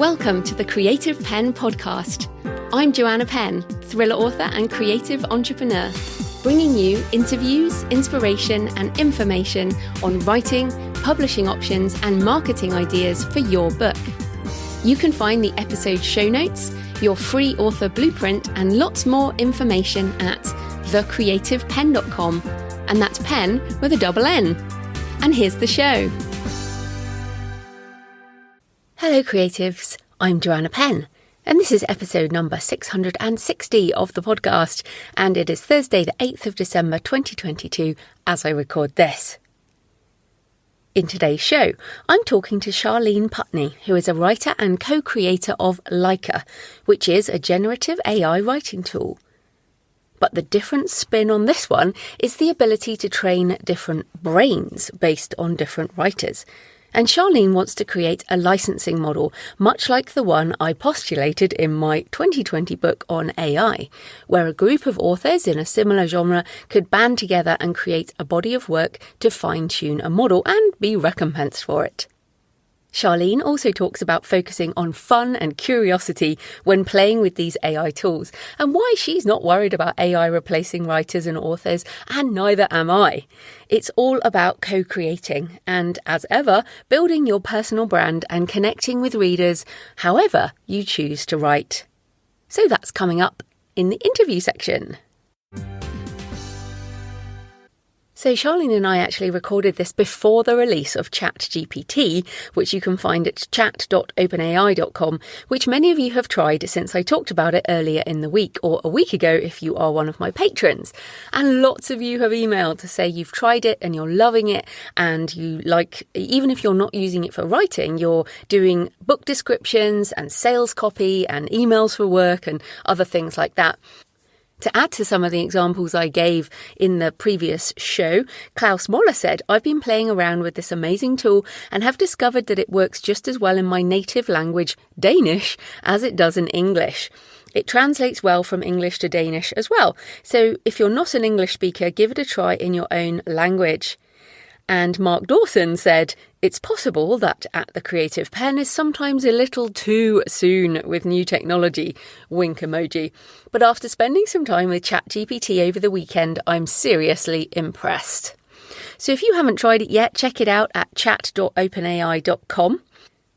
Welcome to the Creative Penn podcast. I'm Joanna Penn, thriller author and creative entrepreneur, bringing you interviews, inspiration and information on writing, publishing options and marketing ideas for your book. You can find the episode show notes, your free author blueprint and lots more information at thecreativepenn.com, and that's Penn with a double N. And here's the show. Hello creatives, I'm Joanna Penn, and this is episode number 660 of the podcast, and it is Thursday the 8th of December 2022 as I record this. In today's show, I'm talking to Charlene Putney, who is a writer and co-creator of LAIKA, which is a generative AI writing tool. But the different spin on this one is the ability to train different brains based on different writers. And Charlene wants to create a licensing model, much like the one I postulated in my 2020 book on AI, where a group of authors in a similar genre could band together and create a body of work to fine-tune a model and be recompensed for it. Charlene also talks about focusing on fun and curiosity when playing with these AI tools, and why she's not worried about AI replacing writers and authors, and neither am I. It's all about co-creating and, as ever, building your personal brand and connecting with readers however you choose to write. So that's coming up in the interview section. So Charlene and I actually recorded this before the release of ChatGPT, which you can find at chat.openai.com, which many of you have tried since I talked about it earlier in the week, or a week ago if you are one of my patrons. And lots of you have emailed to say you've tried it and you're loving it, and you like, even if you're not using it for writing, you're doing book descriptions and sales copy and emails for work and other things like that. To add to some of the examples I gave in the previous show, Klaus Moller said, I've been playing around with this amazing tool and have discovered that it works just as well in my native language, Danish, as it does in English. It translates well from English to Danish as well. So if you're not an English speaker, give it a try in your own language. And Mark Dawson said, it's possible that at the Creative Penn is sometimes a little too soon with new technology, wink emoji. But after spending some time with ChatGPT over the weekend, I'm seriously impressed. So if you haven't tried it yet, check it out at chat.openai.com.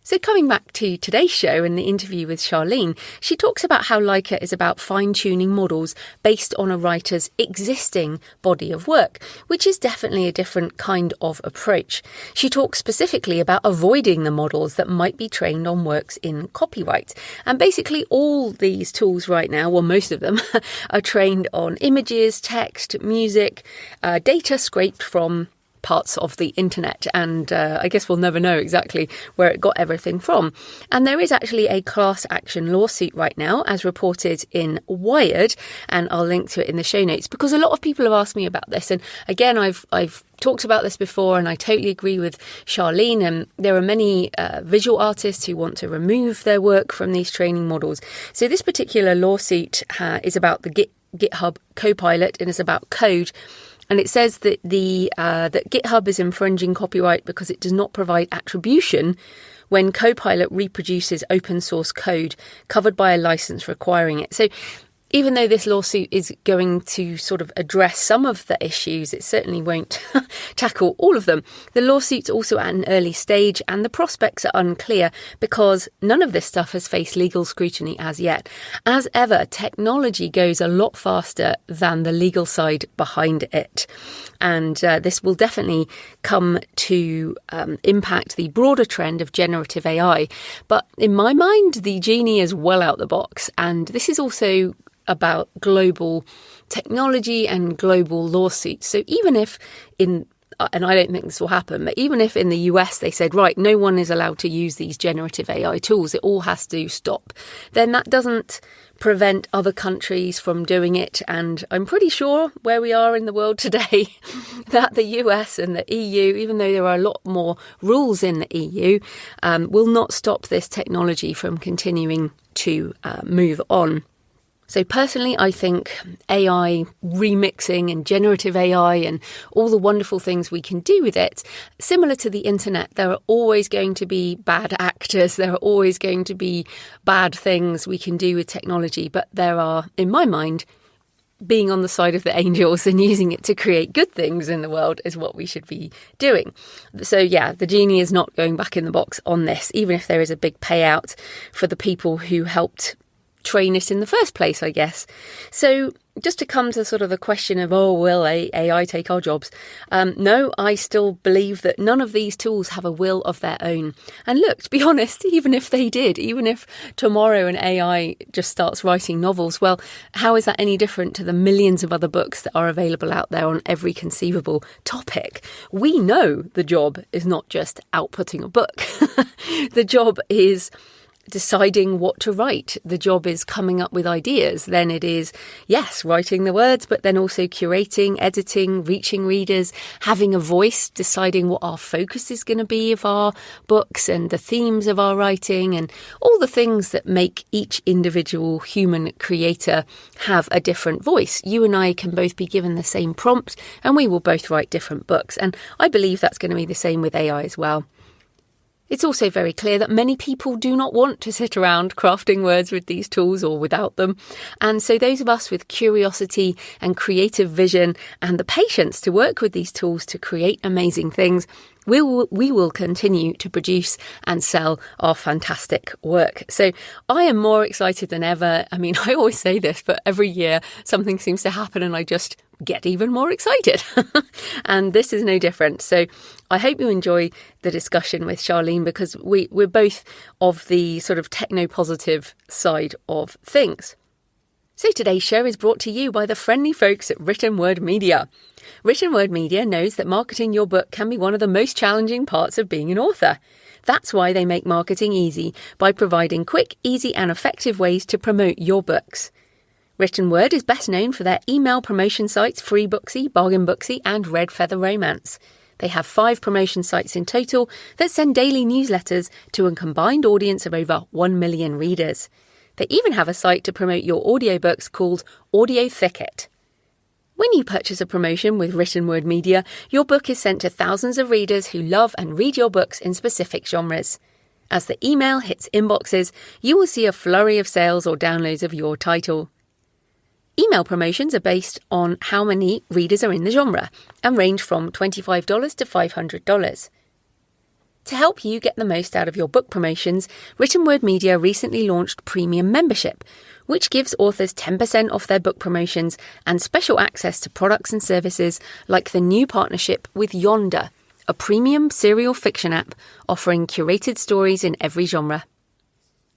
So coming back to today's show and the interview with Charlene, she talks about how LAIKA is about fine-tuning models based on a writer's existing body of work, which is definitely a different kind of approach. She talks specifically about avoiding the models that might be trained on works in copyright. And basically all these tools right now, well most of them, are trained on images, text, music, data scraped from parts of the internet, and I guess we'll never know exactly where it got everything from. And there is actually a class action lawsuit right now, as reported in Wired, and I'll link to it in the show notes, because a lot of people have asked me about this. And again, I've talked about this before, and I totally agree with Charlene. And there are many visual artists who want to remove their work from these training models. So this particular lawsuit is about the GitHub Copilot, and it's about code. And it says that that GitHub is infringing copyright because it does not provide attribution when Copilot reproduces open source code covered by a license requiring it. So even though this lawsuit is going to sort of address some of the issues, it certainly won't tackle all of them. The lawsuit's also at an early stage, and the prospects are unclear because none of this stuff has faced legal scrutiny as yet. As ever, technology goes a lot faster than the legal side behind it. And this will definitely come to impact the broader trend of generative AI. But in my mind, the genie is well out the box. And this is also about global technology and global lawsuits. So even if and I don't think this will happen, but even if in the US they said, right, no one is allowed to use these generative AI tools, it all has to stop, then that doesn't prevent other countries from doing it. And I'm pretty sure where we are in the world today, that the US and the EU, even though there are a lot more rules in the EU, will not stop this technology from continuing to move on. So personally, I think AI remixing and generative AI and all the wonderful things we can do with it, similar to the internet, there are always going to be bad actors. There are always going to be bad things we can do with technology. But there are, in my mind, being on the side of the angels and using it to create good things in the world is what we should be doing. So yeah, the genie is not going back in the box on this, even if there is a big payout for the people who helped train it in the first place, I guess. So just to come to sort of the question of, will AI take our jobs? No, I still believe that none of these tools have a will of their own. And look, to be honest, even if they did, even if tomorrow an AI just starts writing novels, well, how is that any different to the millions of other books that are available out there on every conceivable topic? We know the job is not just outputting a book. The job is deciding what to write. The job is coming up with ideas. Then it is, yes, writing the words, but then also curating, editing, reaching readers, having a voice, deciding what our focus is going to be of our books and the themes of our writing and all the things that make each individual human creator have a different voice. You and I can both be given the same prompt and we will both write different books. And I believe that's going to be the same with AI as well. It's also very clear that many people do not want to sit around crafting words with these tools or without them. And so those of us with curiosity and creative vision and the patience to work with these tools to create amazing things, we will continue to produce and sell our fantastic work. So I am more excited than ever. I mean, I always say this, but every year something seems to happen and I just get even more excited. And this is no different. So I hope you enjoy the discussion with Charlene, because we're both of the sort of techno-positive side of things. So today's show is brought to you by the friendly folks at Written Word Media. Written Word Media knows that marketing your book can be one of the most challenging parts of being an author. That's why they make marketing easy by providing quick, easy and effective ways to promote your books. Written Word is best known for their email promotion sites FreeBooksy, Bargain Booksy and Red Feather Romance. They have 5 promotion sites in total that send daily newsletters to a combined audience of over 1 million readers. They even have a site to promote your audiobooks called Audio Thicket. When you purchase a promotion with Written Word Media, your book is sent to thousands of readers who love and read your books in specific genres. As the email hits inboxes, you will see a flurry of sales or downloads of your title. Email promotions are based on how many readers are in the genre and range from $25 to $500. To help you get the most out of your book promotions, Written Word Media recently launched Premium Membership, which gives authors 10% off their book promotions and special access to products and services like the new partnership with Yonder, a premium serial fiction app offering curated stories in every genre.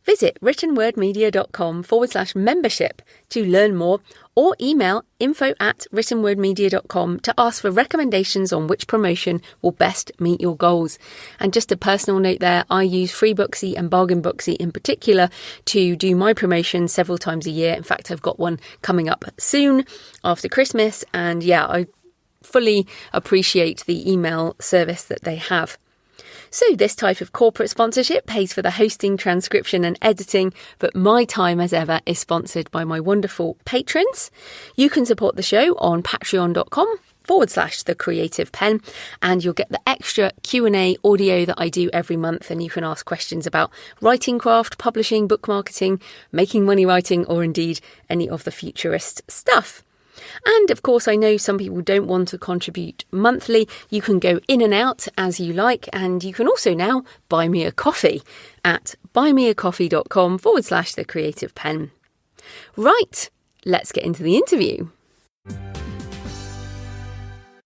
Visit writtenwordmedia.com/membership to learn more, or email info@writtenwordmedia.com to ask for recommendations on which promotion will best meet your goals. And just a personal note there, I use FreeBooksy and Bargain Booksy in particular to do my promotion several times a year. In fact, I've got one coming up soon after Christmas. And yeah, I fully appreciate the email service that they have. So this type of corporate sponsorship pays for the hosting, transcription and editing, but my time as ever is sponsored by my wonderful patrons. You can support the show on patreon.com/The Creative Penn, and you'll get the extra Q&A audio that I do every month, and you can ask questions about writing craft, publishing, book marketing, making money writing, or indeed any of the futurist stuff. And of course, I know some people don't want to contribute monthly. You can go in and out as you like, and you can also now buy me a coffee at buymeacoffee.com/The Creative Penn. Right, let's get into the interview.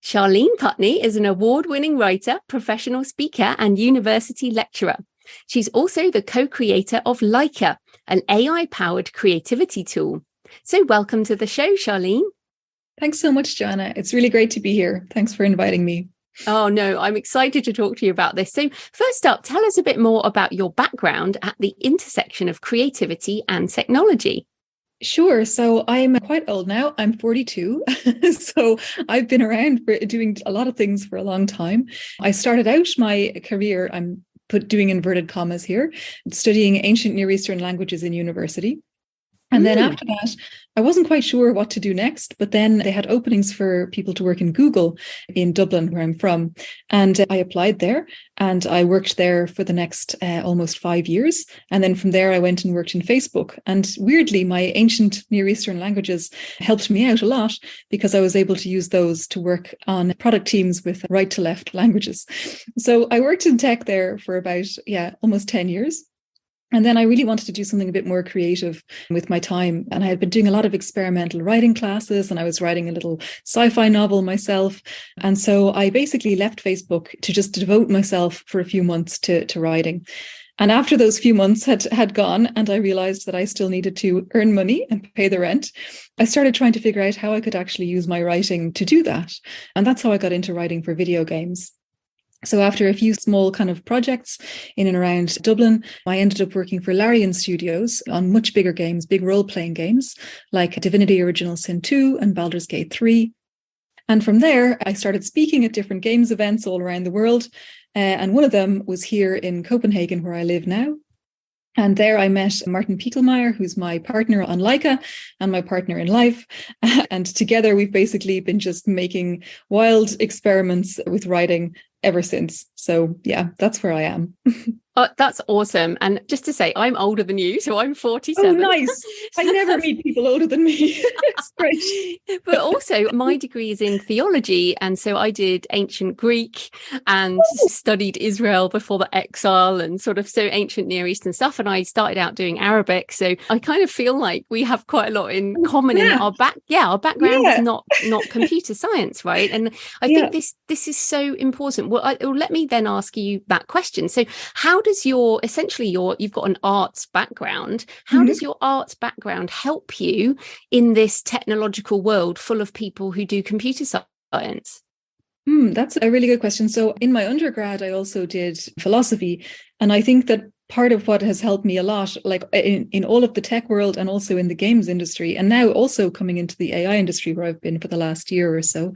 Charlene Putney is an award-winning writer, professional speaker, and university lecturer. She's also the co-creator of LAIKA, an AI-powered creativity tool. So welcome to the show, Charlene. Thanks so much, Joanna. It's really great to be here. Thanks for inviting me. Oh, no, I'm excited to talk to you about this. So first up, tell us a bit more about your background at the intersection of creativity and technology. Sure. So I'm quite old now. I'm 42. So I've been around for doing a lot of things for a long time. I started out my career, doing inverted commas here, studying ancient Near Eastern languages in university. And then after that, I wasn't quite sure what to do next, but then they had openings for people to work in Google in Dublin, where I'm from. And I applied there and I worked there for the next almost 5 years. And then from there, I went and worked in Facebook. And weirdly, my ancient Near Eastern languages helped me out a lot because I was able to use those to work on product teams with right to left languages. So I worked in tech there for about, almost 10 years. And then I really wanted to do something a bit more creative with my time. And I had been doing a lot of experimental writing classes, and I was writing a little sci-fi novel myself. And so I basically left Facebook to just devote myself for a few months to writing. And after those few months had gone, and I realized that I still needed to earn money and pay the rent, I started trying to figure out how I could actually use my writing to do that. And that's how I got into writing for video games. So after a few small kind of projects in and around Dublin, I ended up working for Larian Studios on much bigger games, big role-playing games like Divinity Original Sin 2 and Baldur's Gate 3. And from there, I started speaking at different games events all around the world. And one of them was here in Copenhagen, where I live now. And there I met Martin Piekelmeier, who's my partner on LAIKA and my partner in life. And together we've basically been just making wild experiments with writing ever since. So yeah, that's where I am. That's awesome. And just to say, I'm older than you, so I'm 47. Oh, nice. I never meet people older than me. It's great. But also, my degree is in theology. And so I did ancient Greek and studied Israel before the exile and sort of so ancient Near Eastern stuff. And I started out doing Arabic. So I kind of feel like we have quite a lot in common in our background is not computer science, right? And I think this is so important. Well, let me then ask you that question. So how does you've got an arts background. How does your arts background help you in this technological world full of people who do computer science? That's a really good question. So in my undergrad, I also did philosophy. And I think that part of what has helped me a lot, like in all of the tech world and also in the games industry, and now also coming into the AI industry where I've been for the last year or so,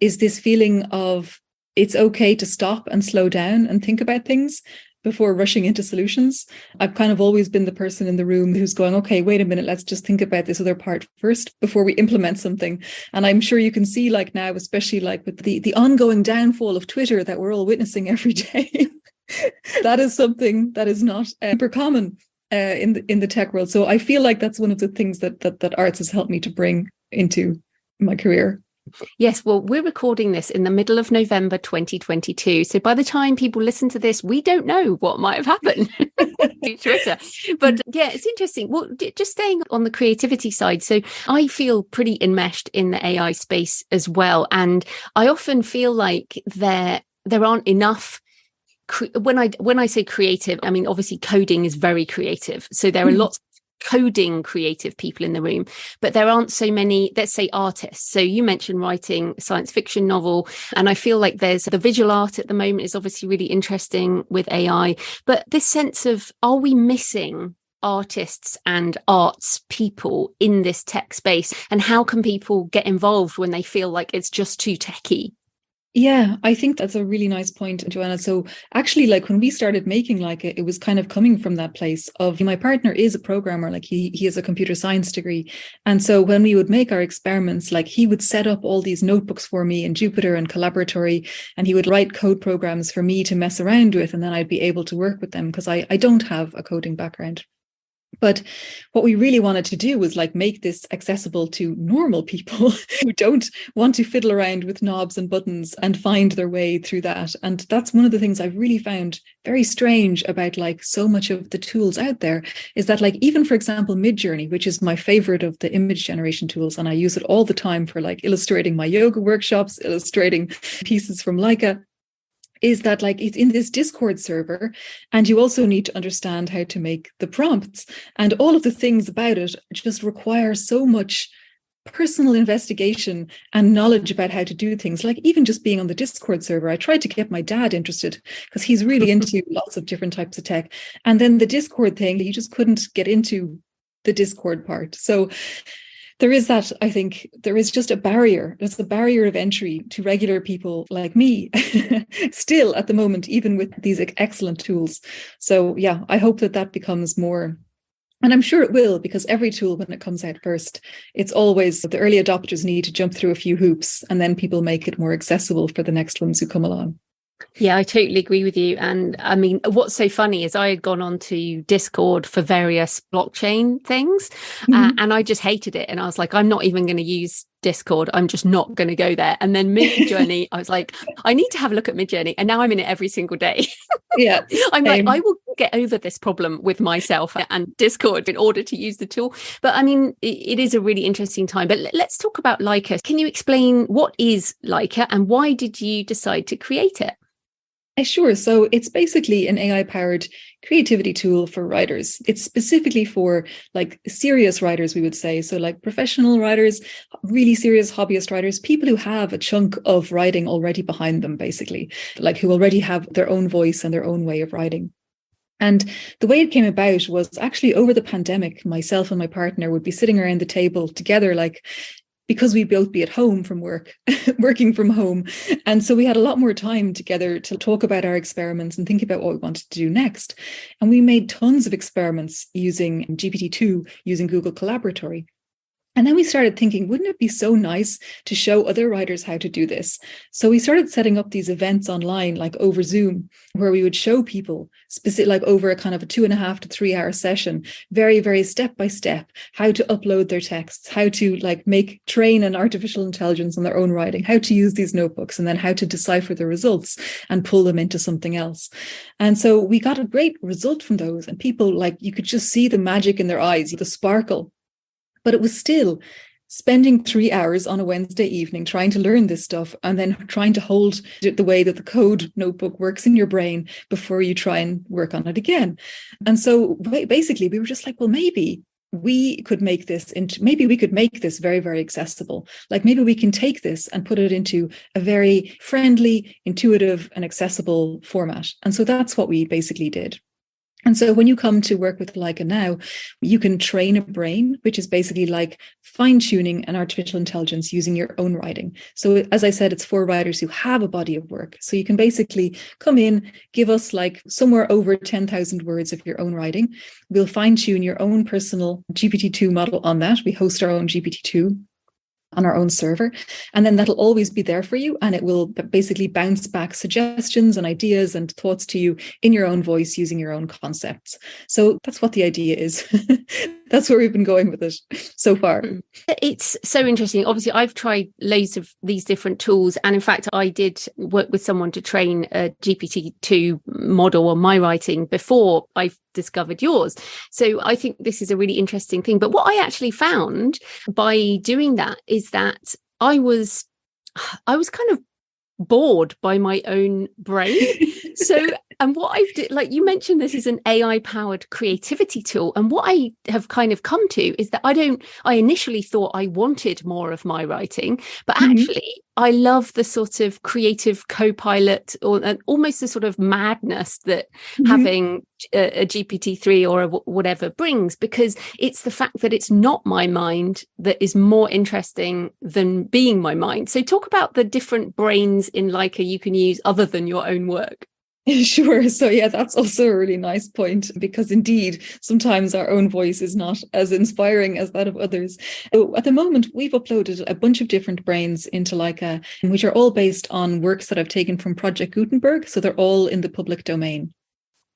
is this feeling of it's okay to stop and slow down and think about things before rushing into solutions. I've kind of always been the person in the room who's going, okay, wait a minute, let's just think about this other part first before we implement something. And I'm sure you can see like now, especially like with the ongoing downfall of Twitter that we're all witnessing every day, that is something that is not super common in the tech world. So I feel like that's one of the things that arts has helped me to bring into my career. Yes, well, we're recording this in the middle of November 2022. So by the time people listen to this, we don't know what might have happened to Twitter. But yeah, it's interesting. Well, just staying on the creativity side. So I feel pretty enmeshed in the AI space as well. And I often feel like there aren't enough. When I say creative, I mean, obviously coding is very creative. So there are lots of coding creative people in the room, but there aren't so many, let's say, artists. So you mentioned writing a science fiction novel, and I feel like there's the visual art at the moment is obviously really interesting with AI, but this sense of, are we missing artists and arts people in this tech space, and how can people get involved when they feel like it's just too techy? Yeah, I think that's a really nice point, Joanna. So actually, like when we started making LAIKA, it was kind of coming from that place of my partner is a programmer, like he has a computer science degree. And so when we would make our experiments, like he would set up all these notebooks for me in Jupyter and Collaboratory, and he would write code programs for me to mess around with, and then I'd be able to work with them because I don't have a coding background. But what we really wanted to do was like make this accessible to normal people who don't want to fiddle around with knobs and buttons and find their way through that. And that's one of the things I've really found very strange about like so much of the tools out there is that like even, for example, Midjourney, which is my favorite of the image generation tools, and I use it all the time for like illustrating my yoga workshops, illustrating pieces from LAIKA, is that like it's in this Discord server, and you also need to understand how to make the prompts, and all of the things about it just require so much personal investigation and knowledge about how to do things. Like even just being on the Discord server, I tried to get my dad interested because he's really into lots of different types of tech, and then the Discord thing, he just couldn't get into the Discord part. So there is that, I think there is just a barrier. There's a barrier of entry to regular people like me still at the moment, even with these excellent tools. So yeah, I hope that becomes more And I'm sure it will, because every tool, when it comes out first, it's always the early adopters need to jump through a few hoops, and then people make it more accessible for the next ones who come along. Yeah, I totally agree with you. And I mean, what's so funny is I had gone on to Discord for various blockchain things, and I just hated it. And I was like, I'm not even going to use Discord. I'm just not going to go there. And then Midjourney, I was like, I need to have a look at Midjourney. And now I'm in it every single day. Yeah. I'm like, I will get over this problem with myself and Discord in order to use the tool. But I mean, it is a really interesting time. But let's talk about LAIKA. Can you explain what is LAIKA and why did you decide to create it? Sure. So it's basically an AI-powered creativity tool for writers. It's specifically for like serious writers, we would say. So like professional writers, really serious hobbyist writers, people who have a chunk of writing already behind them, basically, like who already have their own voice and their own way of writing. And the way it came about was actually over the pandemic, myself and my partner would be sitting around the table together, like, because we'd both be at home from work, working from home. And so we had a lot more time together to talk about our experiments and think about what we wanted to do next. And we made tons of experiments using GPT-2, using Google Collaboratory. And then we started thinking, wouldn't it be so nice to show other writers how to do this? So we started setting up these events online, like over Zoom, where we would show people specific, like over a kind of a 2.5 to 3 hour session, very, very step by step, how to upload their texts, how to like train an artificial intelligence on their own writing, how to use these notebooks, and then how to decipher the results and pull them into something else. And so we got a great result from those, and people, like, you could just see the magic in their eyes, the sparkle. But it was still spending 3 hours on a Wednesday evening trying to learn this stuff and then trying to hold the way that the code notebook works in your brain before you try and work on it again. And so basically we were just like, well, maybe we could make this very, very accessible. Like maybe we can take this and put it into a very friendly, intuitive and accessible format. And so that's what we basically did. And so when you come to work with LAIKA now, you can train a brain, which is basically like fine-tuning an artificial intelligence using your own writing. So as I said, it's for writers who have a body of work. So you can basically come in, give us like somewhere over 10,000 words of your own writing. We'll fine-tune your own personal GPT-2 model on that. We host our own GPT-2 on our own server, and then that'll always be there for you, and it will basically bounce back suggestions and ideas and thoughts to you in your own voice using your own concepts. So that's what the idea is. That's where we've been going with it so far. It's so interesting. Obviously, I've tried loads of these different tools, and in fact, I did work with someone to train a GPT-2 model on my writing before I discovered yours. So I think this is a really interesting thing. But what I actually found by doing that is that I was kind of bored by my own brain. So, and what I've did, like you mentioned, this is an AI powered creativity tool. And what I have kind of come to is that I initially thought I wanted more of my writing, but actually I love the sort of creative co-pilot or almost the sort of madness that having a GPT-3 or whatever brings, because it's the fact that it's not my mind that is more interesting than being my mind. So talk about the different brains in LAIKA you can use other than your own work. Sure. So yeah, that's also a really nice point, because indeed, sometimes our own voice is not as inspiring as that of others. At the moment, we've uploaded a bunch of different brains into LAIKA, which are all based on works that I've taken from Project Gutenberg. So they're all in the public domain.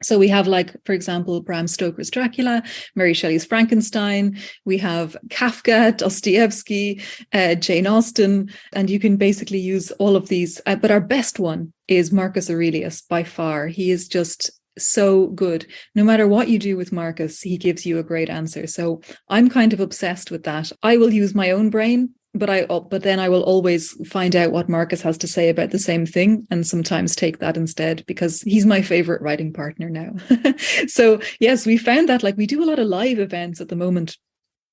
So we have, like, for example, Bram Stoker's Dracula, Mary Shelley's Frankenstein. We have Kafka, Dostoevsky, Jane Austen, and you can basically use all of these. But our best one is Marcus Aurelius by far. He is just so good. No matter what you do with Marcus, he gives you a great answer. So I'm kind of obsessed with that. I will use my own brain, but then I will always find out what Marcus has to say about the same thing, and sometimes take that instead, because he's my favorite writing partner now. So yes, we found that, like, we do a lot of live events at the moment.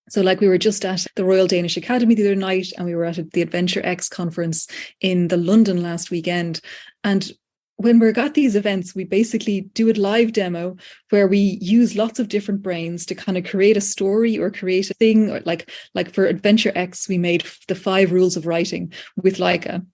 So like we were just at the Royal Danish Academy the other night, and we were at the Adventure X conference in London last weekend. And when we're at these events, we basically do a live demo where we use lots of different brains to kind of create a story or create a thing. Or like for Adventure X, we made the 5 rules of writing with LAIKA,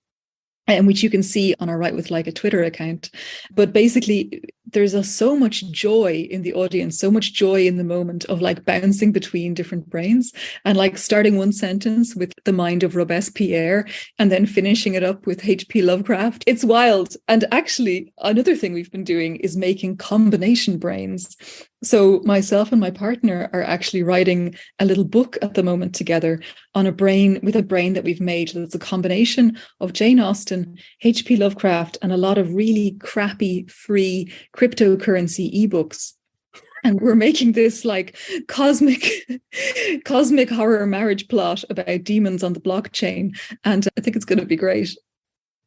and which you can see on our Write with LAIKA Twitter account. But basically, there's so much joy in the audience, so much joy in the moment of like bouncing between different brains and like starting one sentence with the mind of Robespierre and then finishing it up with H.P. Lovecraft. It's wild. And actually, another thing we've been doing is making combination brains. So myself and my partner are actually writing a little book at the moment together on a brain that we've made that's a combination of Jane Austen, H.P. Lovecraft, and a lot of really crappy free cryptocurrency ebooks. And we're making this like cosmic horror marriage plot about demons on the blockchain. And I think it's going to be great.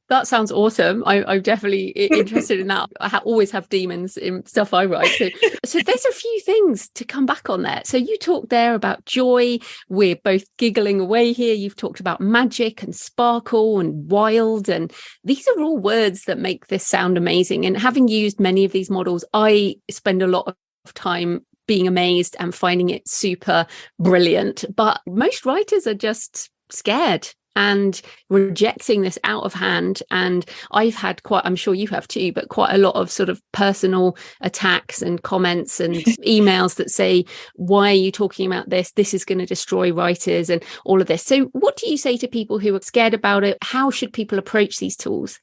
That sounds awesome. I'm definitely interested in that. I always have demons in stuff I write. So there's a few things to come back on there. So you talked there about joy. We're both giggling away here. You've talked about magic and sparkle and wild. And these are all words that make this sound amazing. And having used many of these models, I spend a lot of time being amazed and finding it super brilliant. But most writers are just scared and rejecting this out of hand. And I've had I'm sure you have too, but quite a lot of sort of personal attacks and comments and emails that say, why are you talking about this? This is going to destroy writers and all of this. So what do you say to people who are scared about it? How should people approach these tools?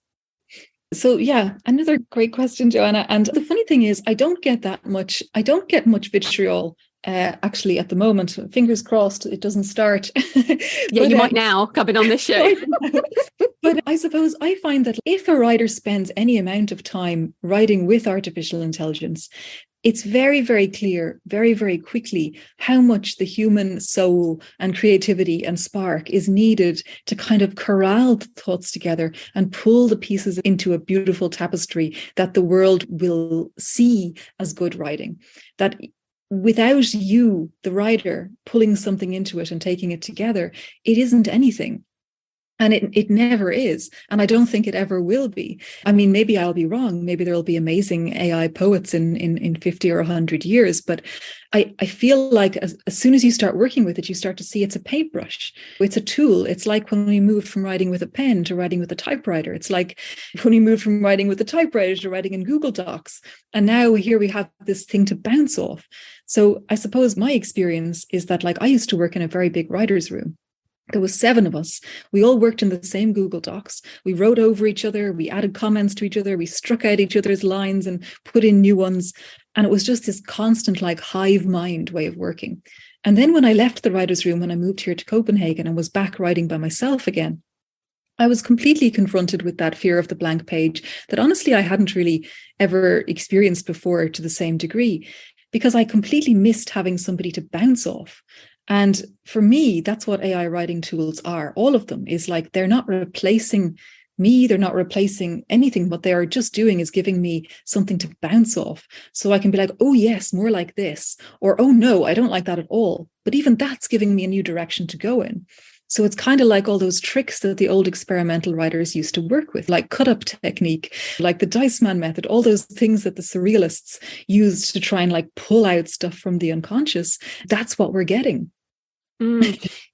So yeah, another great question, Joanna. And the funny thing is, I don't get much vitriol actually at the moment. Fingers crossed it doesn't start. Yeah, you might now coming on this show. But I suppose I find that if a writer spends any amount of time writing with artificial intelligence, it's very, very clear, very, very quickly how much the human soul and creativity and spark is needed to kind of corral the thoughts together and pull the pieces into a beautiful tapestry that the world will see as good writing. That without you, the writer, pulling something into it and taking it together, it isn't anything. And it never is. And I don't think it ever will be. I mean, maybe I'll be wrong. Maybe there'll be amazing AI poets in 50 or 100 years. But I feel like as soon as you start working with it, you start to see it's a paintbrush. It's a tool. It's like when we moved from writing with a pen to writing with a typewriter. It's like when we moved from writing with a typewriter to writing in Google Docs. And now here we have this thing to bounce off. So I suppose my experience is that, like, I used to work in a very big writer's room. There was 7 of us. We all worked in the same Google Docs. We wrote over each other. We added comments to each other. We struck out each other's lines and put in new ones. And it was just this constant like hive mind way of working. And then when I left the writer's room, when I moved here to Copenhagen and was back writing by myself again, I was completely confronted with that fear of the blank page that honestly I hadn't really ever experienced before to the same degree, because I completely missed having somebody to bounce off. And for me, that's what AI writing tools are. All of them is like, they're not replacing me. They're not replacing anything. What they are just doing is giving me something to bounce off. So I can be like, oh, yes, more like this. Or, oh, no, I don't like that at all. But even that's giving me a new direction to go in. So it's kind of like all those tricks that the old experimental writers used to work with, like cut-up technique, like the dice man method, all those things that the surrealists used to try and like pull out stuff from the unconscious. That's what we're getting.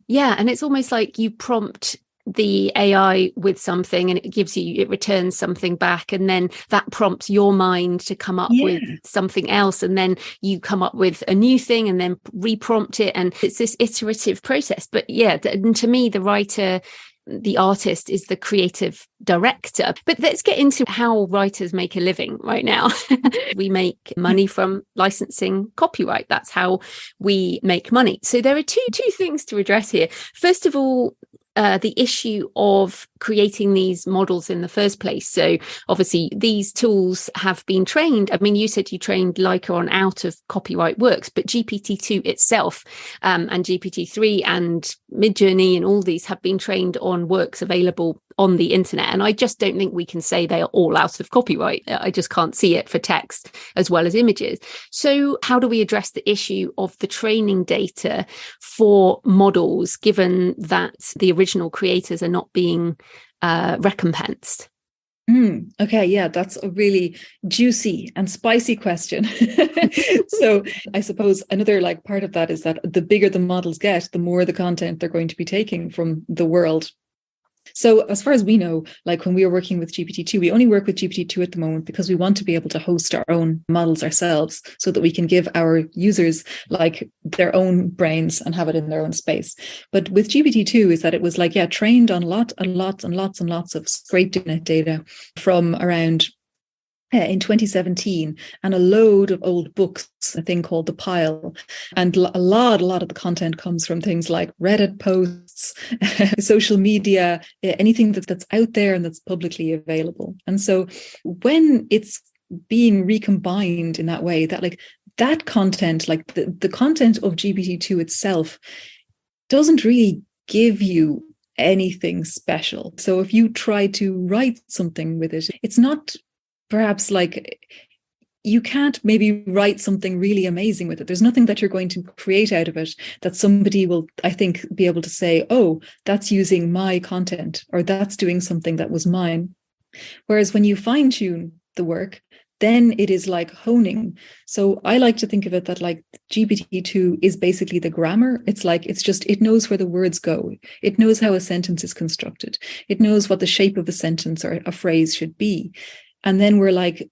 Yeah, and it's almost like you prompt the AI with something and it returns something back, and then that prompts your mind to come up with something else, and then you come up with a new thing and then reprompt it, and it's this iterative process. But yeah, to me, the writer, the artist is the creative director. But let's get into how writers make a living right now. We make money from licensing copyright. That's how we make money. So there are two things to address here. First of all, the issue of creating these models in the first place. So obviously these tools have been trained. I mean, you said you trained LAIKA on out of copyright works, but GPT-2 itself and GPT-3 and Midjourney and all these have been trained on works available on the internet. And I just don't think we can say they are all out of copyright. I just can't see it for text as well as images. So how do we address the issue of the training data for models, given that the original creators are not being recompensed? Okay, yeah, that's a really juicy and spicy question. So I suppose another like part of that is that the bigger the models get, the more the content they're going to be taking from the world. So as far as we know, like when we are working with GPT-2, we only work with GPT-2 at the moment because we want to be able to host our own models ourselves so that we can give our users like their own brains and have it in their own space. But with GPT-2 is that it was like, trained on lots and lots of scraped internet data from around in 2017, and a load of old books, a thing called The Pile. And a lot of the content comes from things like Reddit posts, social media, anything that's out there and that's publicly available. And so when it's being recombined in that way, that like that content, like the content of GPT-2 itself doesn't really give you anything special. So if you try to write something with it, it's not perhaps like you can't maybe write something really amazing with it. There's nothing that you're going to create out of it that somebody will, I think, be able to say, oh, that's using my content, or that's doing something that was mine. Whereas when you fine tune the work, then it is like honing. So I like to think of it that like GPT-2 is basically the grammar. It's like, it knows where the words go. It knows how a sentence is constructed. It knows what the shape of a sentence or a phrase should be. And then we're like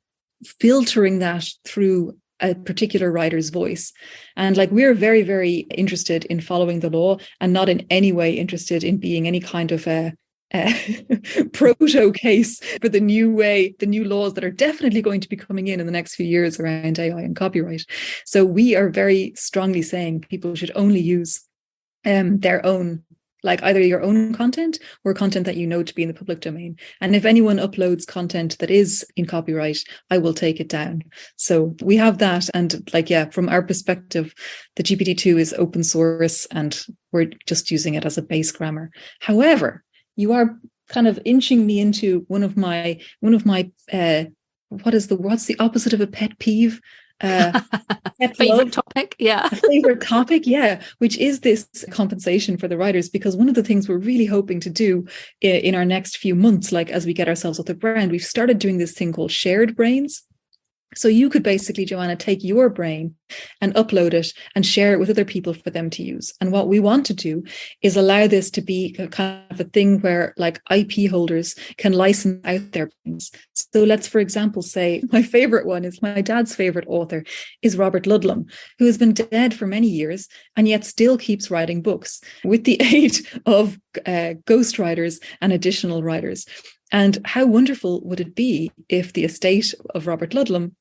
filtering that through a particular writer's voice. And like, we're very, very interested in following the law and not in any way interested in being any kind of a proto case for the new laws that are definitely going to be coming in the next few years around AI and copyright. So we are very strongly saying people should only use their own, like either your own content or content that you know to be in the public domain. And if anyone uploads content that is in copyright, I will take it down. So we have that. And like, from our perspective, the GPT-2 is open source and we're just using it as a base grammar. However, you are kind of inching me into one of my what's the opposite of a pet peeve? Favorite topic, favorite topic, which is this compensation for the writers, because one of the things we're really hoping to do in our next few months, like as we get ourselves off the ground, we've started doing this thing called shared brains. So you could basically, Joanna, take your brain and upload it and share it with other people for them to use. And what we want to do is allow this to be kind of a thing where like IP holders can license out their brains. So let's, for example, say my favorite one is my dad's favorite author is Robert Ludlum, who has been dead for many years and yet still keeps writing books with the aid of ghostwriters and additional writers. And how wonderful would it be if the estate of Robert Ludlum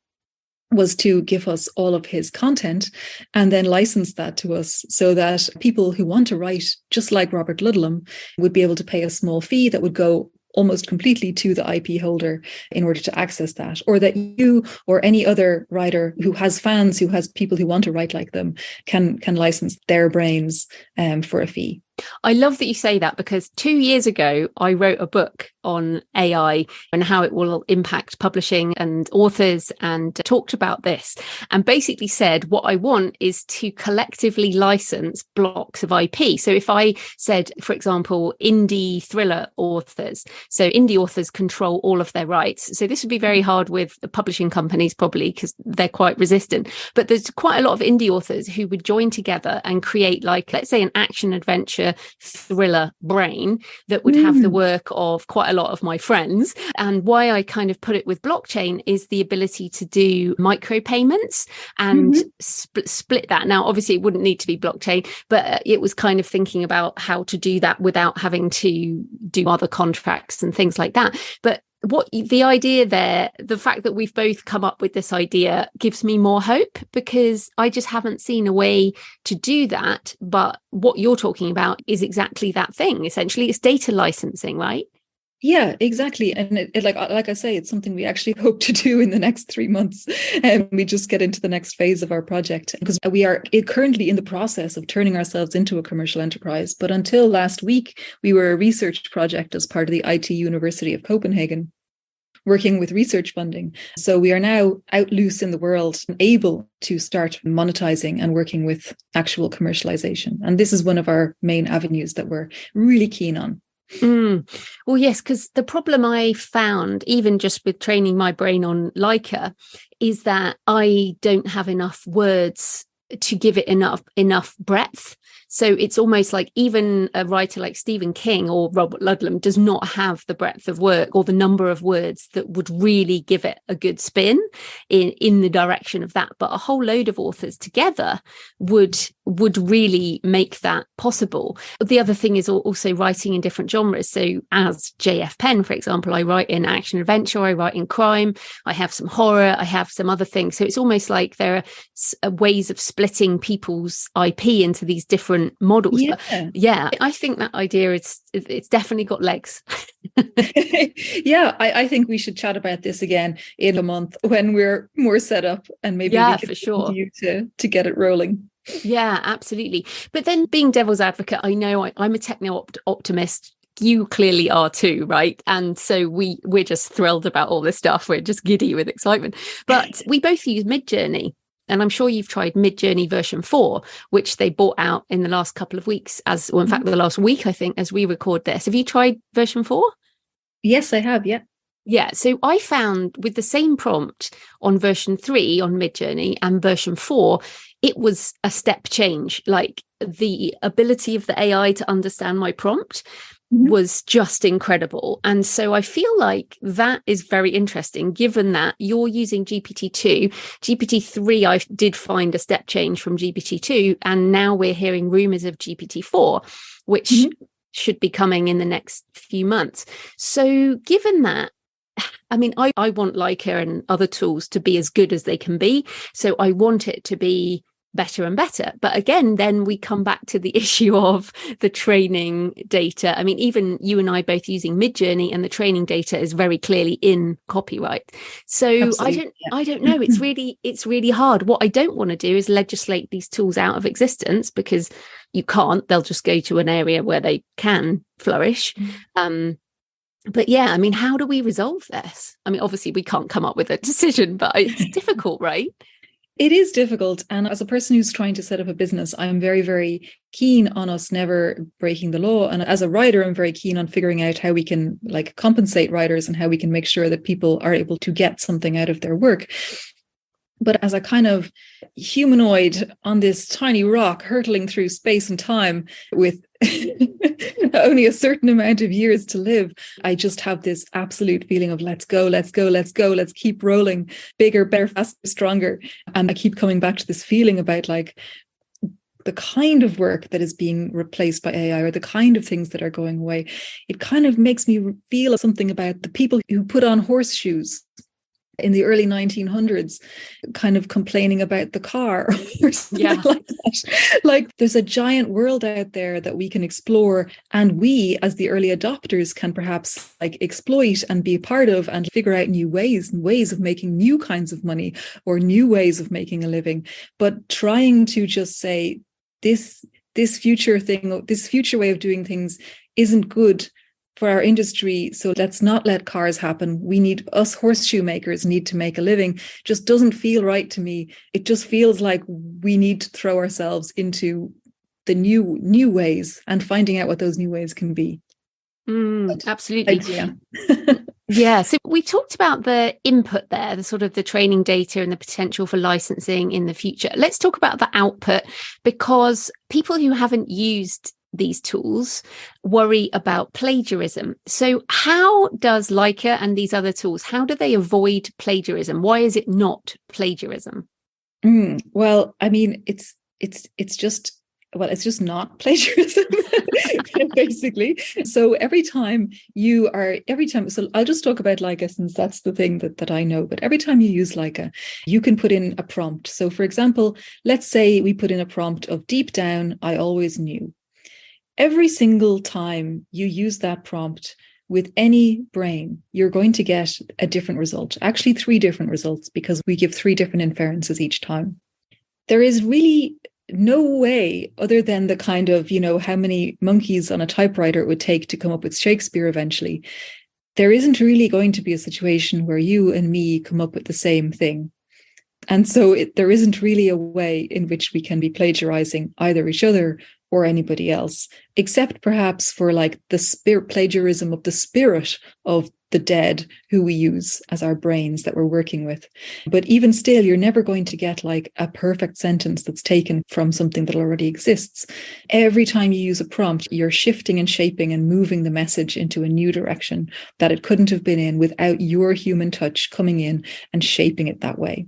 was to give us all of his content and then license that to us so that people who want to write just like Robert Ludlum would be able to pay a small fee that would go almost completely to the IP holder in order to access that, or that you or any other writer who has fans, who has people who want to write like them, can license their brains for a fee. I love that you say that, because 2 years ago, I wrote a book on AI and how it will impact publishing and authors, and talked about this and basically said what I want is to collectively license blocks of IP. So if I said, for example, indie thriller authors, so indie authors control all of their rights. So this would be very hard with the publishing companies probably because they're quite resistant. But there's quite a lot of indie authors who would join together and create, like, let's say, an action adventure thriller brain that would have the work of quite a lot of my friends. And why I kind of put it with blockchain is the ability to do micropayments and split that. Now, obviously, it wouldn't need to be blockchain, but it was kind of thinking about how to do that without having to do other contracts and things like that. But what the idea there, the fact that we've both come up with this idea gives me more hope, because I just haven't seen a way to do that. But what you're talking about is exactly that thing. Essentially, it's data licensing, right? Yeah, exactly. And it like I say, it's something we actually hope to do in the next 3 months. And we just get into the next phase of our project, because we are currently in the process of turning ourselves into a commercial enterprise. But until last week, we were a research project as part of the IT University of Copenhagen, working with research funding. So we are now out loose in the world and able to start monetizing and working with actual commercialization. And this is one of our main avenues that we're really keen on. Well, yes, because the problem I found, even just with training my brain on LAIKA, is that I don't have enough words to give it enough breadth. So it's almost like even a writer like Stephen King or Robert Ludlum does not have the breadth of work or the number of words that would really give it a good spin in the direction of that. But a whole load of authors together would really make that possible. The other thing is also writing in different genres. So as JF Penn, for example, I write in action adventure, I write in crime, I have some horror, I have some other things. So it's almost like there are ways of splitting people's IP into these different models. Yeah. But yeah, I think that idea it's definitely got legs. Yeah, I think we should chat about this again in a month when we're more set up, and maybe we can for sure continue to get it rolling. Yeah, absolutely. But then being devil's advocate, I know I'm a techno optimist. You clearly are too, right? And so we're just thrilled about all this stuff. We're just giddy with excitement. But we both use Midjourney. And I'm sure you've tried Midjourney version 4, which they bought out in the last couple of weeks, in fact, the last week, I think, as we record this. Have you tried version 4? Yes, I have. Yeah. Yeah. So I found with the same prompt on version 3 on Midjourney and version 4, it was a step change. Like the ability of the AI to understand my prompt was just incredible. And so I feel like that is very interesting, given that you're using GPT-2. GPT-3, I did find a step change from GPT-2. And now we're hearing rumors of GPT-4, which should be coming in the next few months. So given that, I mean, I want LAIKA and other tools to be as good as they can be. So I want it to be better and better. But again, then we come back to the issue of the training data. I mean, even you and I both using Midjourney, and the training data is very clearly in copyright. So absolutely. I don't know. It's really hard. What I don't want to do is legislate these tools out of existence, because you can't. They'll just go to an area where they can flourish. But yeah, I mean, how do we resolve this? I mean, obviously we can't come up with a decision, but it's difficult, right? It is difficult. And as a person who's trying to set up a business, I'm very, very keen on us never breaking the law. And as a writer, I'm very keen on figuring out how we can compensate writers and how we can make sure that people are able to get something out of their work. But as a kind of humanoid on this tiny rock hurtling through space and time with only a certain amount of years to live, I just have this absolute feeling of let's go, let's keep rolling, bigger, better, faster, stronger. And I keep coming back to this feeling about the kind of work that is being replaced by AI, or the kind of things that are going away. It kind of makes me feel something about the people who put on horseshoes in the early 1900s, kind of complaining about the car or something like that. Like there's a giant world out there that we can explore, and we as the early adopters can perhaps exploit and be a part of, and figure out new ways of making new kinds of money or new ways of making a living. But trying to just say this future thing, this future way of doing things isn't good for our industry, so let's not let cars happen. We need, us horseshoe makers need to make a living, just doesn't feel right to me. It just feels like we need to throw ourselves into the new ways and finding out what those new ways can be. Absolutely. Yeah. So we talked about the input there, the sort of the training data and the potential for licensing in the future. Let's talk about the output, because people who haven't used these tools worry about plagiarism. So how does LAIKA and these other tools, how do they avoid plagiarism? Why is it not plagiarism? Well, I mean, it's just not plagiarism, basically. So so I'll just talk about LAIKA, since that's the thing that I know. But every time you use LAIKA, you can put in a prompt. So for example, let's say we put in a prompt of "deep down, I always knew." Every single time you use that prompt with any brain, you're going to get a different result. Actually, 3 different results, because we give 3 different inferences each time. There is really no way, other than the kind of, how many monkeys on a typewriter it would take to come up with Shakespeare eventually. There isn't really going to be a situation where you and me come up with the same thing. And so there isn't really a way in which we can be plagiarizing either each other or anybody else, except perhaps for the plagiarism of the spirit of the dead who we use as our brains that we're working with. But even still, you're never going to get like a perfect sentence that's taken from something that already exists. Every time you use a prompt, you're shifting and shaping and moving the message into a new direction that it couldn't have been in without your human touch coming in and shaping it that way.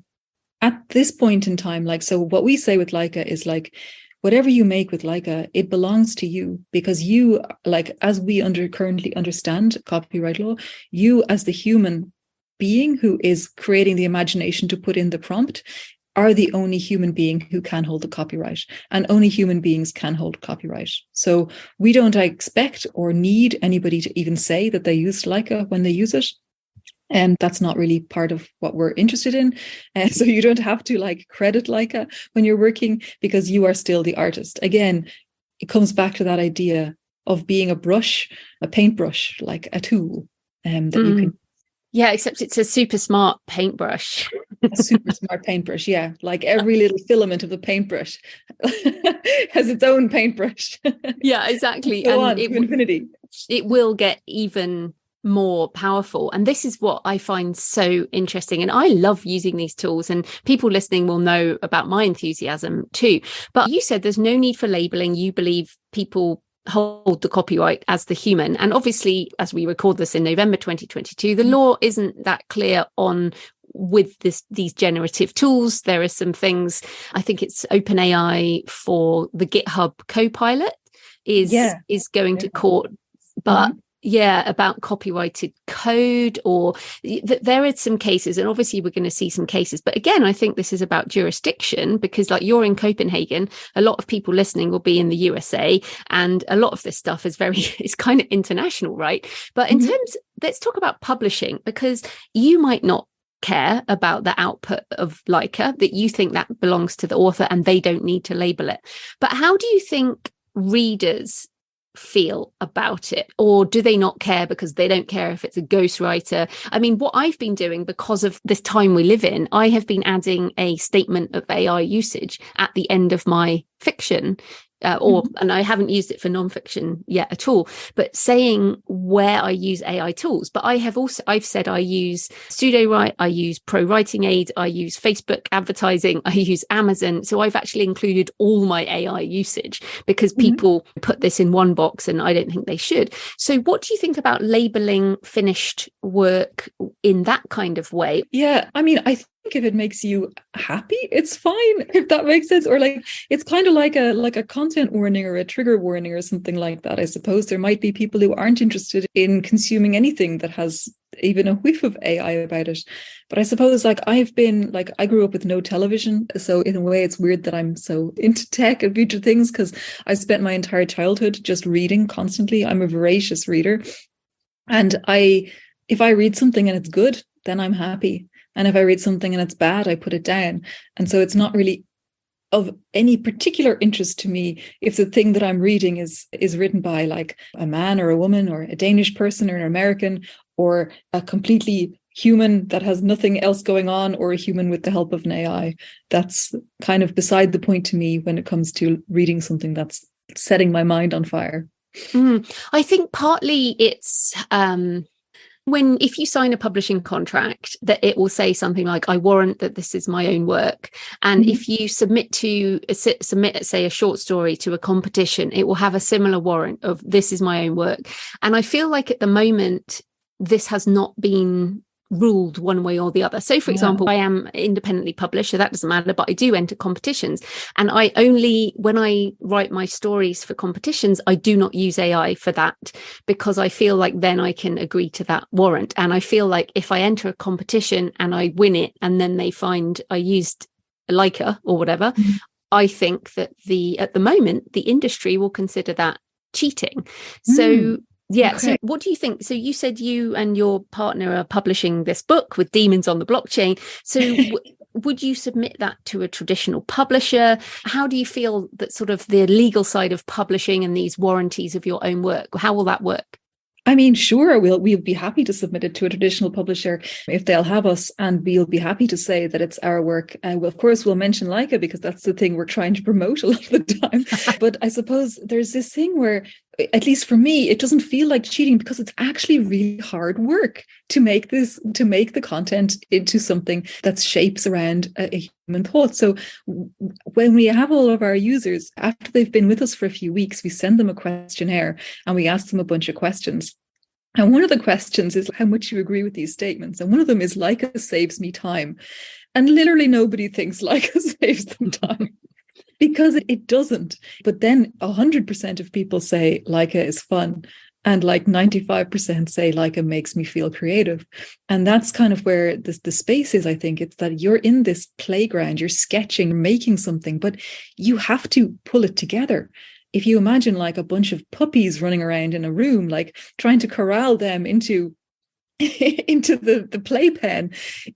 At this point in time, like, so what we say with LAIKA is like, whatever you make with LAIKA, it belongs to you, because you, like, as we currently understand copyright law, you as the human being who is creating the imagination to put in the prompt are the only human being who can hold the copyright, and only human beings can hold copyright. So we don't expect or need anybody to even say that they used LAIKA when they use it. And that's not really part of what we're interested in. So you don't have to like credit LAIKA when you're working, because you are still the artist. Again, it comes back to that idea of being a brush, a paintbrush, like a tool that you can. Yeah, except it's a super smart paintbrush. A super smart paintbrush, yeah. Like every little filament of the paintbrush has its own paintbrush. Yeah, exactly. Go and on to infinity. It will get even more powerful. And this is what I find so interesting. And I love using these tools, and people listening will know about my enthusiasm too. But you said there's no need for labeling. You believe people hold the copyright as the human. And obviously, as we record this in November 2022, the law isn't that clear on with these generative tools. There are some things, I think it's OpenAI for the GitHub Copilot is going to court, but yeah, about copyrighted code, or there are some cases, and obviously we're going to see some cases. But again, I think this is about jurisdiction, because like you're in Copenhagen, a lot of people listening will be in the USA, and a lot of this stuff is it's kind of international, right? But in terms, let's talk about publishing, because you might not care about the output of LAIKA, that you think that belongs to the author and they don't need to label it. But how do you think readers feel about it? Or do they not care because they don't care if it's a ghostwriter? I mean, what I've been doing, because of this time we live in, I have been adding a statement of AI usage at the end of my fiction. And I haven't used it for nonfiction yet at all, but saying where I use AI tools. But I've said I use Pseudo-Write, I use Pro Writing Aid, I use Facebook advertising, I use Amazon. So I've actually included all my AI usage, because people put this in one box and I don't think they should. So what do you think about labeling finished work in that kind of way? Yeah, I mean, I think if it makes you happy, it's fine, if that makes sense. Or like, it's kind of like a content warning or a trigger warning or something like that. I suppose there might be people who aren't interested in consuming anything that has even a whiff of AI about it. But I suppose like I grew up with no television. So in a way, it's weird that I'm so into tech and future things, because I spent my entire childhood just reading constantly. I'm a voracious reader. And if I read something and it's good, then I'm happy. And if I read something and it's bad, I put it down. And so it's not really of any particular interest to me if the thing that I'm reading is written by like a man or a woman or a Danish person or an American or a completely human that has nothing else going on, or a human with the help of an AI. That's kind of beside the point to me when it comes to reading something that's setting my mind on fire. I think partly it's if you sign a publishing contract, that it will say something like, I warrant that this is my own work. And if you submit, say, a short story to a competition, it will have a similar warrant of this is my own work. And I feel like at the moment, this has not been ruled one way or the other. So for example, I am independently published, so that doesn't matter, but I do enter competitions. And when I write my stories for competitions, I do not use AI for that, because I feel like then I can agree to that warrant. And I feel like if I enter a competition and I win it, and then they find I used LAIKA or whatever, I think that at the moment, the industry will consider that cheating. So yeah. Okay. So what do you think? So you said you and your partner are publishing this book with Demons on the Blockchain. So would you submit that to a traditional publisher? How do you feel that sort of the legal side of publishing and these warranties of your own work, how will that work? I mean, sure, we'll be happy to submit it to a traditional publisher if they'll have us, and we'll be happy to say that it's our work. Of course, we'll mention LAIKA, because that's the thing we're trying to promote a lot of the time. But I suppose there's this thing where at least for me, it doesn't feel like cheating because it's actually really hard work to make the content into something that shapes around a human thought. So when we have all of our users, after they've been with us for a few weeks, we send them a questionnaire and we ask them a bunch of questions. And one of the questions is how much you agree with these statements. And one of them is LAIKA saves me time. And literally nobody thinks LAIKA saves them time. Because it doesn't. But then 100% of people say LAIKA is fun. And like 95% say LAIKA makes me feel creative. And that's kind of where the space is, I think. It's that you're in this playground, you're sketching, making something, but you have to pull it together. If you imagine like a bunch of puppies running around in a room, like trying to corral them into the playpen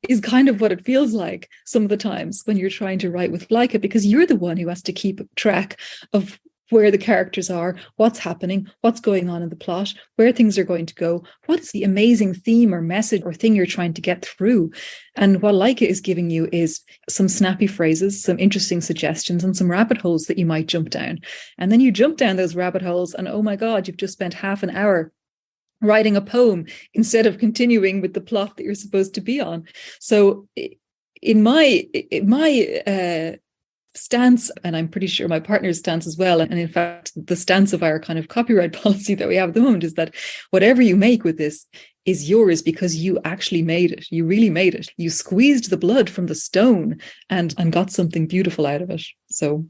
is kind of what it feels like some of the times when you're trying to write with LAIKA, because you're the one who has to keep track of where the characters are, what's happening, what's going on in the plot, where things are going to go, what is the amazing theme or message or thing you're trying to get through. And what LAIKA is giving you is some snappy phrases, some interesting suggestions, and some rabbit holes that you might jump down. And then you jump down those rabbit holes and, oh my God, you've just spent half an hour writing a poem instead of continuing with the plot that you're supposed to be on. So in my stance, and I'm pretty sure my partner's stance as well, and in fact the stance of our kind of copyright policy that we have at the moment, is that whatever you make with this is yours because you actually made it. You really made it. You squeezed the blood from the stone and got something beautiful out of it. So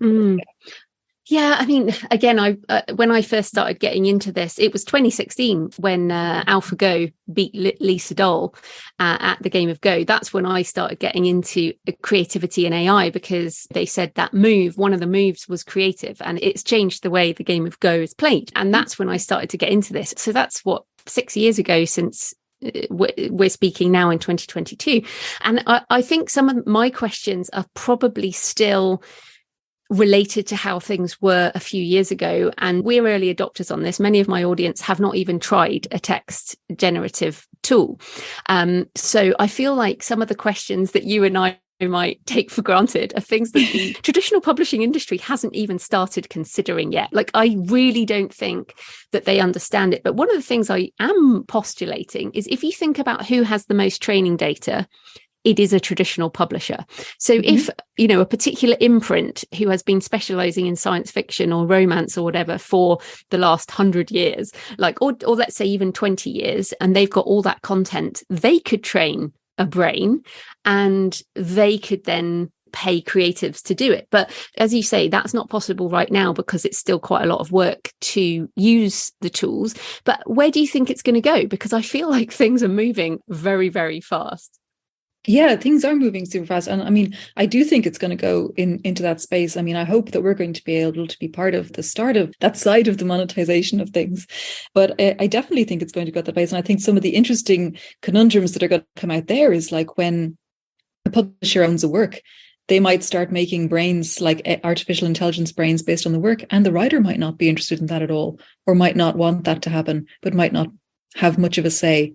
Yeah, I mean, again, when I first started getting into this, it was 2016 when AlphaGo beat Lisa Doll at the game of Go. That's when I started getting into creativity and AI, because they said that one of the moves was creative, and it's changed the way the game of Go is played. And that's when I started to get into this. So that's 6 years ago since we're speaking now in 2022. And I think some of my questions are probably still related to how things were a few years ago. And we're early adopters on this. Many of my audience have not even tried a text generative tool. So I feel like some of the questions that you and I might take for granted are things that the traditional publishing industry hasn't even started considering yet. Like, I really don't think that they understand it. But one of the things I am postulating is, if you think about who has the most training data, it is a traditional publisher. So if, a particular imprint who has been specializing in science fiction or romance or whatever for the last 100 years, or let's say even 20 years, and they've got all that content, they could train a brain and they could then pay creatives to do it. But as you say, that's not possible right now because it's still quite a lot of work to use the tools. But where do you think it's going to go? Because I feel like things are moving very, very fast. Yeah, things are moving super fast. And I mean, I do think it's going to go into that space. I mean, I hope that we're going to be able to be part of the start of that side of the monetization of things. But I definitely think it's going to go that place. And I think some of the interesting conundrums that are going to come out there is like when a publisher owns a work, they might start making brains, like artificial intelligence brains based on the work. And the writer might not be interested in that at all, or might not want that to happen, but might not have much of a say.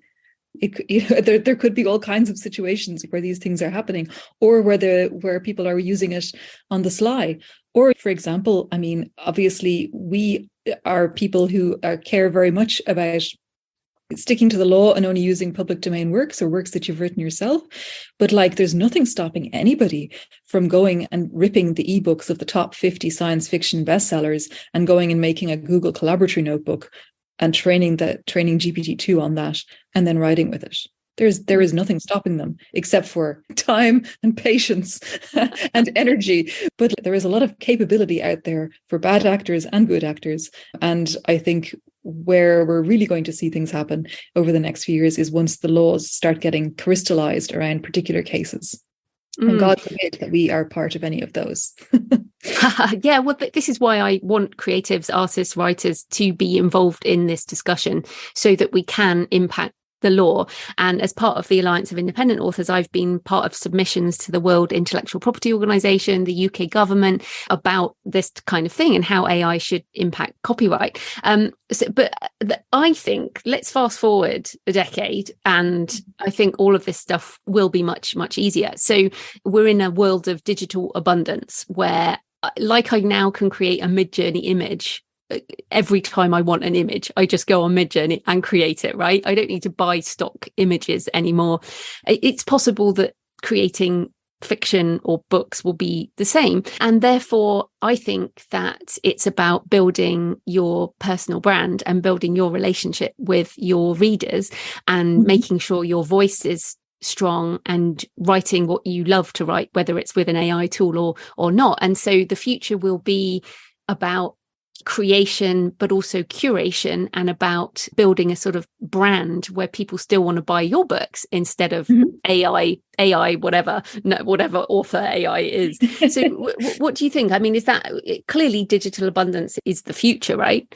There could be all kinds of situations where these things are happening, or where people are using it on the sly. Or, for example, I mean, obviously, we are people who care very much about sticking to the law and only using public domain works or works that you've written yourself. But there's nothing stopping anybody from going and ripping the ebooks of the top 50 science fiction bestsellers and going and making a Google Collaboratory notebook and training GPT-2 on that, and then writing with it. There is nothing stopping them except for time and patience and energy. But there is a lot of capability out there for bad actors and good actors. And I think where we're really going to see things happen over the next few years is once the laws start getting crystallized around particular cases. And God forbid that we are part of any of those. Yeah, well, this is why I want creatives, artists, writers to be involved in this discussion so that we can impact the law. And as part of the Alliance of Independent Authors, I've been part of submissions to the World Intellectual Property Organization, the UK government, about this kind of thing and how AI should impact copyright. But I think let's fast forward a decade, and I think all of this stuff will be much, much easier. So we're in a world of digital abundance where, I now can create a Mid-Journey image every time I want an image, I just go on Midjourney and create it, right? I don't need to buy stock images anymore. It's possible that creating fiction or books will be the same. And therefore, I think that it's about building your personal brand and building your relationship with your readers and making sure your voice is strong and writing what you love to write, whether it's with an AI tool or not. And so the future will be about creation, but also curation, and about building a sort of brand where people still want to buy your books instead of AI, whatever author AI is. So what do you think? I mean, is that clearly digital abundance is the future, right?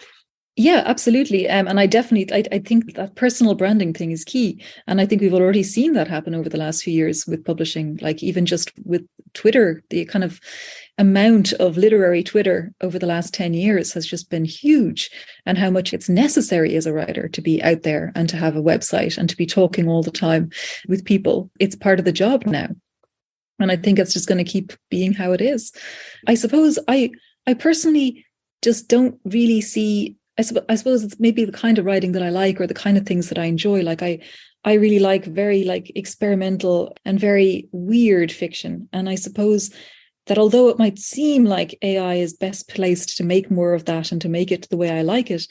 Yeah, absolutely. And I think that personal branding thing is key. And I think we've already seen that happen over the last few years with publishing, like even just with Twitter, the kind of amount of literary Twitter over the last 10 years has just been huge, and how much it's necessary as a writer to be out there and to have a website and to be talking all the time with people. It's part of the job now. And I think it's just going to keep being how it is. I suppose I personally just don't really see, I suppose it's maybe the kind of writing that I like, or the kind of things that I enjoy. Like I really like very like experimental and very weird fiction. And I suppose that although it might seem like AI is best placed to make more of that and to make it the way I like it,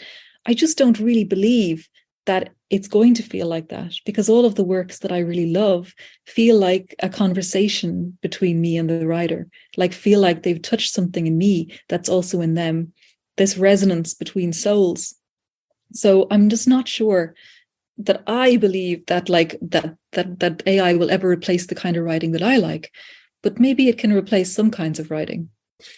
I just don't really believe that it's going to feel like that, because all of the works that I really love feel like a conversation between me and the writer, like feel like they've touched something in me that's also in them, this resonance between souls. So I'm just not sure that I believe that like that AI will ever replace the kind of writing that I like, but maybe it can replace some kinds of writing.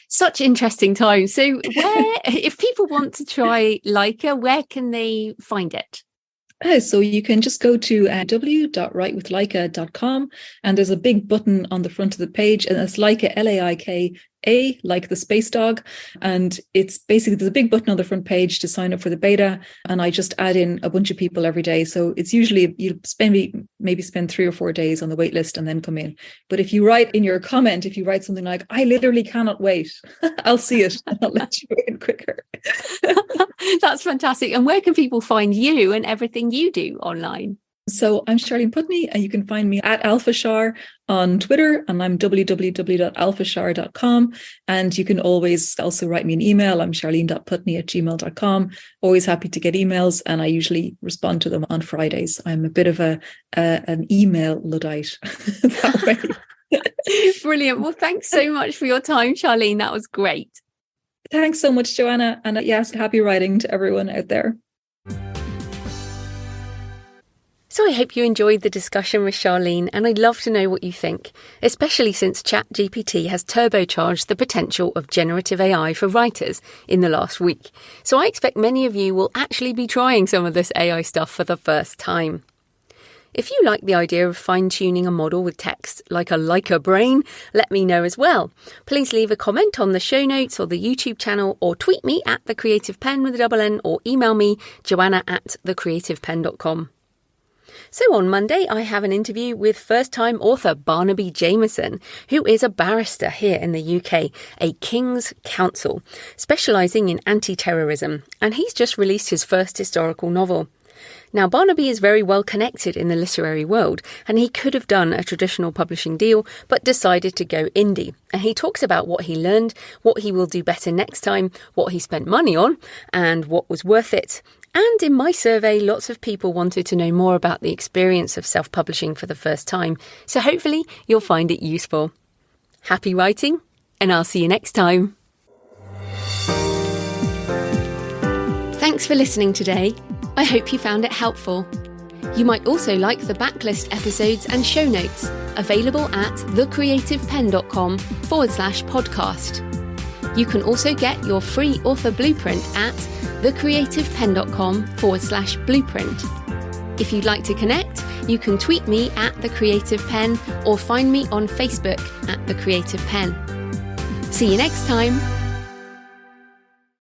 Such interesting times. So if people want to try LAIKA, where can they find it? So you can just go to w.writewithlaika.com, and there's a big button on the front of the page, and it's LAIKA, LAIKA, like the space dog. And it's basically, there's a big button on the front page to sign up for the beta. And I just add in a bunch of people every day. So it's usually, you maybe spend 3 or 4 days on the wait list and then come in. But if you write in your comment, if you write something like, I literally cannot wait, I'll see it and I'll let you in quicker. That's fantastic. And where can people find you and everything you do online? So I'm Charlene Putney, and you can find me at AlphaShar on Twitter, and I'm www.alphashar.com. And you can always also write me an email. I'm charlene.putney@gmail.com. Always happy to get emails, and I usually respond to them on Fridays. I'm a bit of an email Luddite that way. Brilliant. Well, thanks so much for your time, Charlene. That was great. Thanks so much, Joanna. And yes, happy writing to everyone out there. So I hope you enjoyed the discussion with Charlene, and I'd love to know what you think, especially since ChatGPT has turbocharged the potential of generative AI for writers in the last week. So I expect many of you will actually be trying some of this AI stuff for the first time. If you like the idea of fine-tuning a model with text like a LAIKA brain, let me know as well. Please leave a comment on the show notes or the YouTube channel, or tweet me at The Creative Penn with a double N, or email me, joanna@thecreativepenn.com. So on Monday, I have an interview with first-time author Barnaby Jameson, who is a barrister here in the UK, a King's Counsel, specialising in anti-terrorism, and he's just released his first historical novel. Now, Barnaby is very well connected in the literary world, and he could have done a traditional publishing deal, but decided to go indie. And he talks about what he learned, what he will do better next time, what he spent money on, and what was worth it. And in my survey, lots of people wanted to know more about the experience of self-publishing for the first time, so hopefully you'll find it useful. Happy writing, and I'll see you next time. Thanks for listening today. I hope you found it helpful. You might also like the backlist episodes and show notes, available at thecreativepenn.com/podcast. You can also get your free author blueprint at thecreativepenn.com/blueprint. If you'd like to connect, you can tweet me at The Creative Penn or find me on Facebook at The Creative Penn. See you next time.